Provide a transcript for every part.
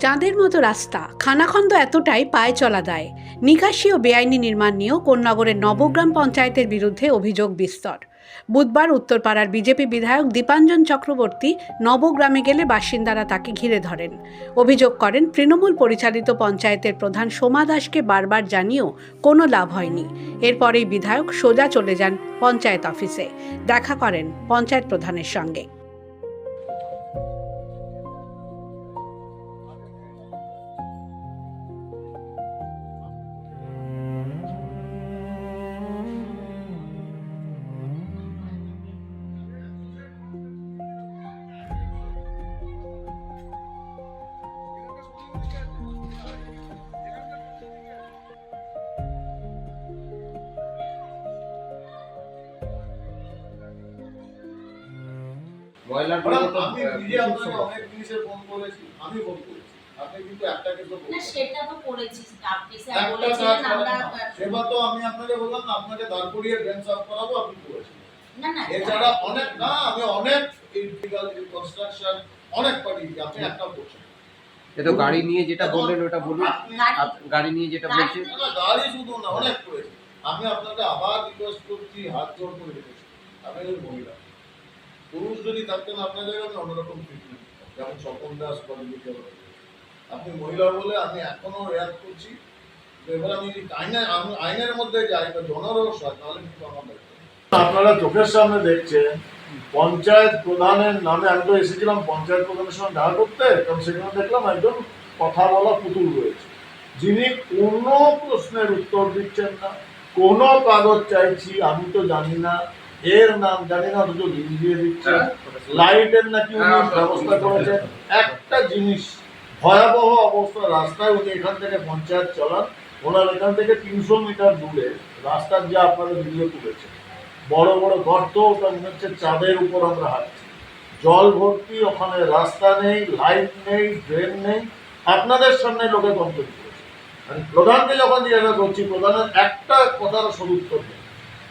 চাঁদের মতো রাস্তা, খানাখন্দ এতটাই পায়ে চলা দায়। নিকাশি ও বেআইনি নির্মাণ নিয়েও কোন্নগরের নবগ্রাম পঞ্চায়েতের বিরুদ্ধে অভিযোগ বিস্তর। বুধবার উত্তরপাড়ার বিজেপি বিধায়ক দীপাঞ্জন চক্রবর্তী নবগ্রামে গেলে বাসিন্দারা তাকে ঘিরে ধরেন। অভিযোগ করেন, তৃণমূল পরিচালিত পঞ্চায়েতের প্রধান সোমা দাসকে বারবার জানিয়েও কোনো লাভ হয়নি। এরপরেই বিধায়ক সোজা চলে যান পঞ্চায়েত অফিসে, দেখা করেন পঞ্চায়েত প্রধানের সঙ্গে। আমি নিজে আপনাকে অনেক জিনিসের ফোন করেছি, আমি ফোন করেছি, আপনি কিন্তু একটা কিন্তু না সেটা তো করেছি, আপনি স্যার একটা বলেছিলেন আমরা সেবা তো আমি আপনাকে বললাম না, আপনাকে দাঁড় করিয়ে বেঞ্চ সাফ করাবো, আপনি করেছেন। না না এছাড়া অনেক না, আমি অনেক ইন্টিগ্রাল কনস্ট্রাকশন অনেক পাঠিয়েছি, আপনি একটা করছেন। তো গাড়ি নিয়ে যেটা বললেন ওটা বলুন। গাড়ি নিয়ে যেটা বলছেন, না গাড়ি শুধু না, অনেক করেছি। আমি আপনাকে আবার রিকোয়েস্ট করছি, হাত জোড় করে রেখেছি, আপনি যদি মহিলা পুরুষ যদি থাকতেন আপনার জায়গায় আমি অন্যরকম ট্রিটমেন্ট, যেমন স্বপন দাস বা বিজেপি। আপনি মহিলা বলে আমি এখনো রিয়াক্ট করছি। এবার আমি আইনের মধ্যে যাই বা জনরস হয়, তাহলে কিন্তু আমার দায়িত্ব। আপনারা চোখের সামনে দেখছেন পঞ্চায়েত প্রধানের নামে, আমি তো এসেছিলাম পঞ্চায়েত প্রধানের সঙ্গে দেখা করতে, কারণ সেখানে দেখলাম একজন কথা বলা পুতুল রয়েছে, যিনি কোনো প্রশ্নের উত্তর দিচ্ছেন না। কোনো কাগজ চাইছি, আমি তো জানি না, এর নাম জানি না, অথচ বিল দিয়ে দিচ্ছে। লাইটের নাকি উনি ব্যবস্থা করেছেন। একটা জিনিস, ভয়াবহ অবস্থা, রাস্তায় উনি এখান থেকে পঞ্চায়েত চালান, ওনার এখান থেকে 300 মিটার দূরে রাস্তার যা আপনাদের ভিডিও তুলেছে, বড় বড় গর্ত, ওটা মনে হচ্ছে চাঁদের উপর আমরা হাঁটছি, জল ভর্তি, ওখানে রাস্তা নেই, লাইট নেই, ড্রেন নেই। আপনাদের সামনে লোকে কমপ্লেন করেছে। আমি প্রধানকে যখন জিজ্ঞাসা করছি, প্রধানের একটা কথার সদুত্তর নেই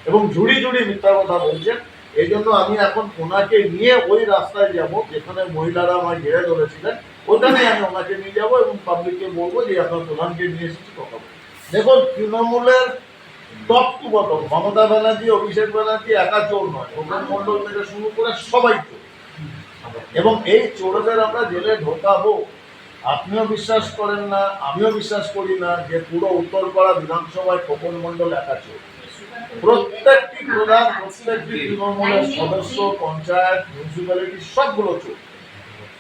এবং ঝুড়ি ঝুড়ি মিথ্যা কথা বলছেন। এই জন্য আমি এখন ওনাকে নিয়ে ওই রাস্তায় যাব যেখানে মহিলারা আমার ঘিরে ধরেছিলেন, ওখানে আমি ওনাকে নিয়ে যাবো এবং পাবলিককে বলবো যে আপনার প্রধানকে নিয়ে এসেছি কথা বলবো। দেখুন, তৃণমূলের top to bottom, Mamata Banerjee, Abhishek Banerjee একা চোর নয়, খোকন মণ্ডল থেকে শুরু করে সবাই চোর, এবং এই চোরদের আমরা জেলে ঢোকাবো। আপনিও বিশ্বাস করেন না, আমিও বিশ্বাস করি না যে পুরো উত্তরপাড়া বিধানসভায় খোকন মণ্ডল একা চোর। প্রত্যেকটি প্রধান, প্রত্যেকটি তৃণমূলের সদস্য, পঞ্চায়েত, মিউনিসিপ্যালিটি সবগুলো চোর।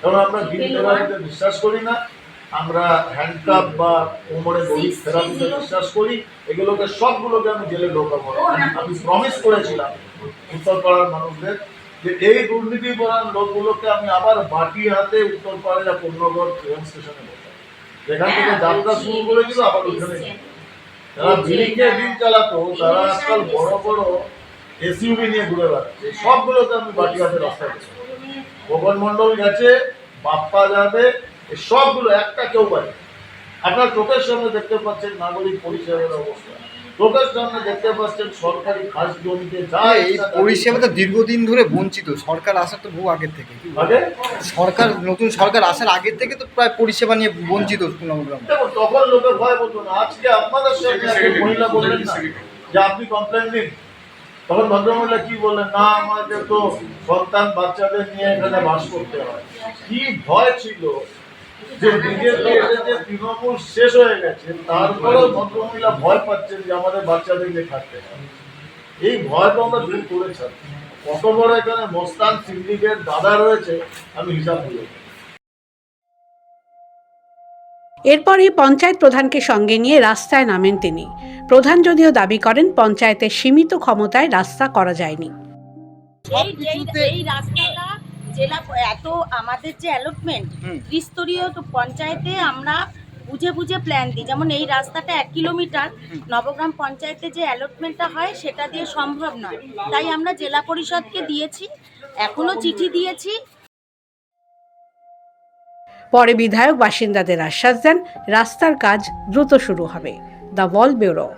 কারণ আমরা গিল থেরাপিতে বিশ্বাস করি না, আমরা হ্যান্ডকাপ বা কোমরে দড়ি থেরাপিতে বিশ্বাস করি। এগুলোকে সবগুলোকে আমি জেলে ঢোকাবো। আমি প্রমিস করেছিলাম উত্তরপাড়ার মানুষদের যে এই দুর্নীতিপরায়ণ লোকগুলোকে আমি আবার বাটি হাতে উত্তরপাড়া কোন্নগর ট্রেন স্টেশনে বসাবো, যেখান থেকে যাত্রা শুরু করেছিল আবার ওইখানে। যারা বিড়িকে দিন চালাতো, তারা আজকাল বড় বড় এসইউভি নিয়ে ঘুরে বেড়াচ্ছে, সবগুলোকে আমি বাটি হাতে রাস্তায় বসাবো। খোকন মণ্ডল গেছে, বাপ্পা যাবে, এই সবগুলো একটা কেউ পারে। আপনার চোখের সামনে দেখতে পাচ্ছেন নাগরিক পরিষেবার অবস্থা, চোখের সামনে দেখতে পাচ্ছেন সরকারি খাস জমিতে যা এই পরিষেবা তো দীর্ঘদিন ধরে বঞ্চিত। সরকার আসার তো বহু আগের থেকে, সরকার নতুন সরকার আসার আগের থেকে তো প্রায় পরিষেবা নিয়ে বঞ্চিত নবগ্রাম। দেখুন, তখন লোকে ভয় বলতো না। আজকে আপনাদের সামনে একটা মহিলা বললেন না যে আপনি কমপ্লেন দিন, তখন ভদ্রমহিলা কি বললেন, না আমাকে তো সন্তান বাচ্চাদের নিয়ে এখানে বাস করতে হয়। কি ভয় ছিল যে বিজেপি এসেছে, তৃণমূল শেষ হয়ে গেছে, তারপরেও ভদ্রমহিলা ভয় পাচ্ছেন যে আমাদের বাচ্চাদের নিয়ে থাকতে হয়। এই ভয় তো আমরা দূর করেছি। কত বড় এখানে মস্তান সিন্ডিকেট দাদা রয়েছে, আমি হিসাব করি। এরপরই পঞ্চায়েত প্রধানকে সঙ্গে নিয়ে রাস্তায় নামেন তিনি। প্রধান যদিও দাবি করেন পঞ্চায়েতের সীমিত ক্ষমতায় রাস্তা করা যায়নি। এই রাস্তাটা জেলা এত আমাদের যে অ্যালটমেন্ট ত্রিস্তরীয়, তো পঞ্চায়েতে আমরা বুঝে বুঝে প্ল্যান দিই। যেমন এই রাস্তাটা 1 কিলোমিটার, নবগ্রাম পঞ্চায়েতে যে অ্যালটমেন্টটা হয় সেটা দিয়ে সম্ভব নয়, তাই আমরা জেলা পরিষদকে দিয়েছি, এখনো চিঠি দিয়েছি। পরে বিধায়ক বাসিন্দাদের আশ্বাস দেন রাস্তার কাজ দ্রুত শুরু হবে। The wall bureau.